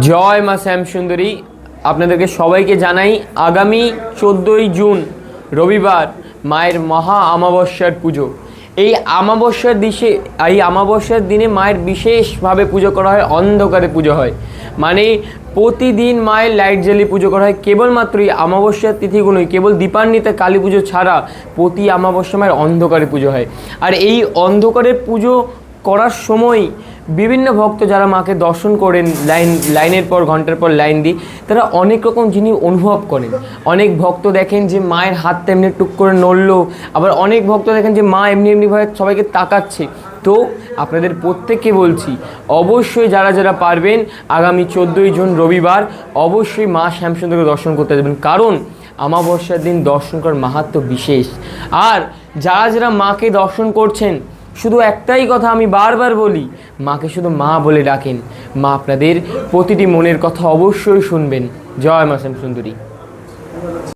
জয় মা শ্যামসুন্দরী। আপনাদেরকে সবাইকে জানাই আগামী 14ই জুন রবিবার মায়ের মহা অমাবস্যার পুজো। এই অমাবস্যার দিনে মায়ের বিশেষভাবে পুজো করা হয়, অন্ধকারে পুজো হয়। মানে প্রতিদিন মায়ের লাইট জ্বালিয়ে পুজো করা হয়। কেবলমাত্র এই অমাবস্যার তিথিগুলোই, কেবল দীপান্বিতা কালী পুজো ছাড়া প্রতি অমাবস্যা মায়ের অন্ধকারে পুজো হয়। আর এই অন্ধকারের পুজো করার সময় বিভিন্ন ভক্ত যারা মাকে দর্শন করেন, লাইনের পর ঘন্টার পর লাইন দিয়ে, তারা অনেক রকম জিনিস অনুভব করেন। অনেক ভক্ত দেখেন যে মায়ের হাতটা এমনি টুক করে নড়লো, আবার অনেক ভক্ত দেখেন যে মা এমনিভাবে সবাইকে তাকাচ্ছে। তো আপনাদের প্রত্যেককে বলছি, অবশ্যই যারা যারা পারবেন আগামী 14ই জুন রবিবার অবশ্যই মা শ্যামসুন্দরীকে দর্শন করতে যাবেন, কারণ অমাবস্যার দিন দর্শন করার মাহাত্ম্য বিশেষ। আর যারা যারা মাকে দর্শন করছেন, শুধু একটাই কথা আমি বারবার বলি, মাকে শুধু মা বলে ডাকেন। মা আপনাদের প্রতিটি মনের কথা অবশ্যই শুনবেন। জয় মা শ্যামসুন্দরী।